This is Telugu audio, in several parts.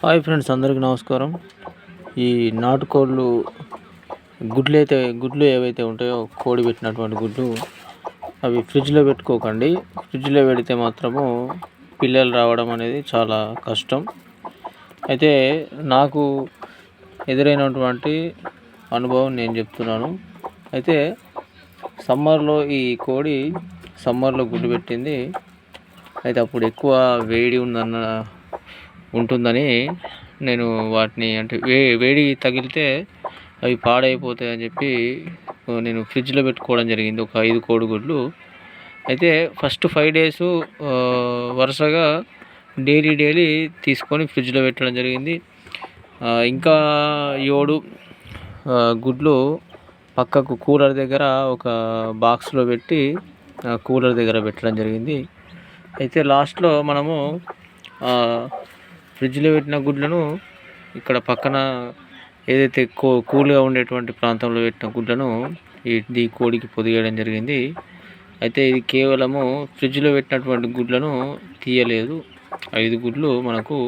హాయ్ ఫ్రెండ్స్, అందరికీ నమస్కారం. ఈ నాటుకోళ్ళు గుడ్లు ఏవైతే ఉంటాయో, కోడి పెట్టినటువంటి గుడ్లు అవి ఫ్రిడ్జ్లో పెట్టుకోకండి. ఫ్రిడ్జ్లో పెడితే మాత్రము పిల్లలు రావడం అనేది చాలా కష్టం. అయితే నాకు ఎదురైనటువంటి అనుభవం నేను చెప్తున్నాను. అయితే సమ్మర్లో ఈ కోడి సమ్మర్లో గుడ్డు పెట్టింది. అయితే అప్పుడు ఎక్కువ వేడి ఉంటుందని నేను వాటిని అంటే వేడి తగిలితే అవి పాడైపోతాయని చెప్పి నేను ఫ్రిడ్జ్లో పెట్టుకోవడం జరిగింది, ఒక 5 కోడిగుడ్లు. అయితే ఫస్ట్ 5 days వరుసగా డైలీ తీసుకొని ఫ్రిడ్జ్లో పెట్టడం జరిగింది. ఇంకా 7 గుడ్లు పక్కకు కూలర్ దగ్గర ఒక బాక్స్లో పెట్టి కూలర్ దగ్గర పెట్టడం జరిగింది. అయితే లాస్ట్లో మనము ఫ్రిడ్జ్లో పెట్టిన గుడ్లను ఇక్కడ పక్కన ఏదైతే కూల్గా ఉండేటువంటి ప్రాంతంలో పెట్టిన గుడ్లను ఈ కోడికి పొదిగేయడం జరిగింది. అయితే ఇది కేవలము ఫ్రిడ్జ్లో పెట్టినటువంటి గుడ్లను తీయలేదు. 5 గుడ్లు మనకు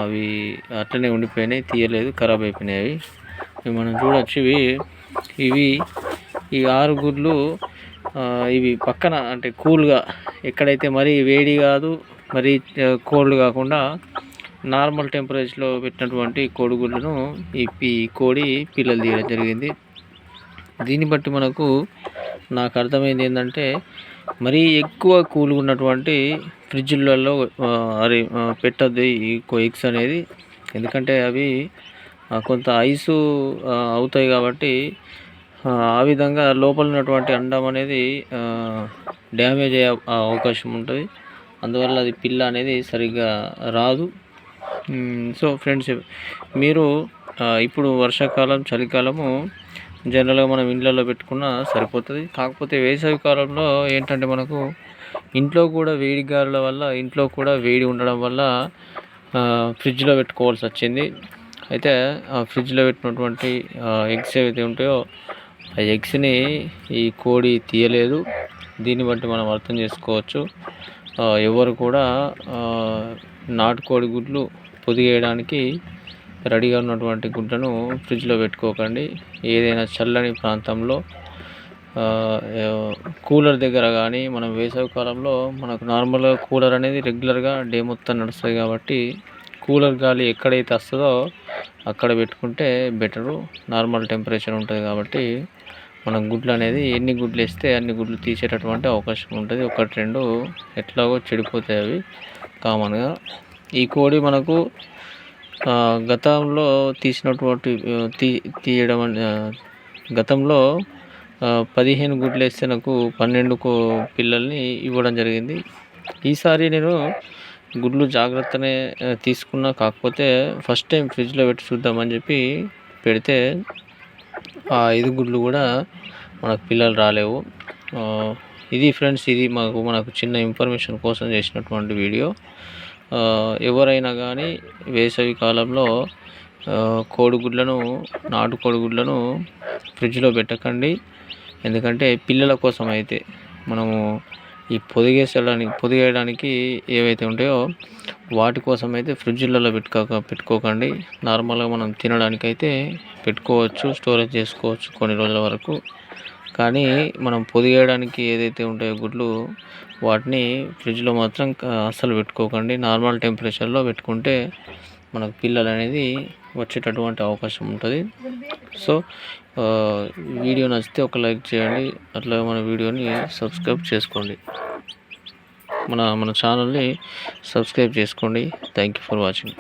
అవి అట్లనే ఉండిపోయినాయి, తీయలేదు, ఖరాబ్ అయిపోయినాయి. అవి మనం చూడవచ్చు. ఇవి ఈ 6 గుడ్లు ఇవి పక్కన అంటే కూల్గా, ఎక్కడైతే మరీ వేడి కాదు మరీ కోల్డ్ కాకుండా నార్మల్ టెంపరేచర్లో పెట్టినటువంటి కోడిగుడ్లను ఈ కోడి పిల్లలు తీయడం జరిగింది. దీన్ని బట్టి నాకు అర్థమైంది ఏంటంటే, మరీ ఎక్కువ కూల్గా ఉన్నటువంటి ఫ్రిడ్జ్లలో పెట్టద్దు ఈ ఎగ్స్ అనేది. ఎందుకంటే అవి కొంత ఐసు అవుతాయి కాబట్టి ఆ విధంగా లోపల ఉన్నటువంటి అండం అనేది డ్యామేజ్ అయ్యే అవకాశం ఉంటుంది. అందువల్ల అది పిల్ల అనేది సరిగ్గా రాదు. సో ఫ్రెండ్స్, మీరు ఇప్పుడు వర్షాకాలం, చలికాలము జనరల్గా మనం ఇళ్ళల్లో పెట్టుకున్నా సరిపోతుంది. కాకపోతే వేసవి కాలంలో ఏంటంటే మనకు ఇంట్లో కూడా వేడి గాలుల వల్ల, ఇంట్లో కూడా వేడి ఉండడం వల్ల ఫ్రిడ్జ్లో పెట్టుకోవాల్సి వచ్చింది. అయితే ఆ ఫ్రిడ్జ్లో పెట్టినటువంటి ఎగ్స్ ఏవైతే ఉంటాయో ఆ ఎగ్స్ని ఈ కోడి తీయలేదు. దీన్ని బట్టి మనం అర్థం చేసుకోవచ్చు, ఎవరు కూడా నాటుకోడి గుడ్లు పొదిగేయడానికి రెడీగా ఉన్నటువంటి గుడ్లను ఫ్రిడ్జ్లో పెట్టుకోకండి. ఏదైనా చల్లని ప్రాంతంలో, కూలర్ దగ్గర కానీ, మనం వేసవికాలంలో మనకు నార్మల్గా కూలర్ అనేది రెగ్యులర్గా డే మొత్తం నడుస్తుంది కాబట్టి కూలర్ గాలి ఎక్కడైతే వస్తుందో అక్కడ పెట్టుకుంటే బెటరు. నార్మల్ టెంపరేచర్ ఉంటుంది కాబట్టి మనం గుడ్లు అనేది ఎన్ని గుడ్లు వేస్తే అన్ని గుడ్లు తీసేటటువంటి అవకాశం ఉంటుంది. 1-2 ఎట్లాగో చెడిపోతాయి అవి కామన్గా. ఈ కోడి మనకు గతంలో తీసినటువంటి తీయడం గతంలో 15 గుడ్లు వేస్తే నాకు 12 పిల్లల్ని ఇవ్వడం జరిగింది. ఈసారి నేను గుడ్లు జాగ్రత్తనే తీసుకున్నా. కాకపోతే ఫస్ట్ టైం ఫ్రిడ్జ్లో పెట్టి చూద్దామని చెప్పి పెడితే ఆ 5 గుడ్లు కూడా మనకు పిల్లలు రాలేవు. ఇది ఫ్రెండ్స్, ఇది మనకు చిన్న ఇన్ఫర్మేషన్ కోసం చేసినటువంటి వీడియో. ఎవరైనా కానీ వేసవి కాలంలో కోడిగుడ్లను, నాటు కోడిగుడ్లను ఫ్రిడ్జ్లో పెట్టకండి. ఎందుకంటే పిల్లల కోసం అయితే మనము ఈ పొదిగేయడానికి ఏవైతే ఉంటాయో వాటి కోసం అయితే ఫ్రిడ్జ్లలో పెట్టుకోకండి. నార్మల్గా మనం తినడానికి అయితే పెట్టుకోవచ్చు, స్టోరేజ్ చేసుకోవచ్చు కొన్ని రోజుల వరకు. కానీ మనం పొదిగేయడానికి ఏదైతే ఉంటాయో గుడ్లు, వాటిని ఫ్రిడ్జ్లో మాత్రం అస్సలు పెట్టుకోకండి. నార్మల్ టెంపరేచర్లో పెట్టుకుంటే మనకు పిల్లలు అనేది వచ్చేటటువంటి అవకాశం ఉంటుంది. సో వీడియో నచ్చితే ఒక లైక్ చేయండి. అట్లా మన వీడియోని సబ్స్క్రైబ్ చేసుకోండి. మన ఛానల్ని సబ్స్క్రైబ్ చేసుకోండి. Thank you for watching.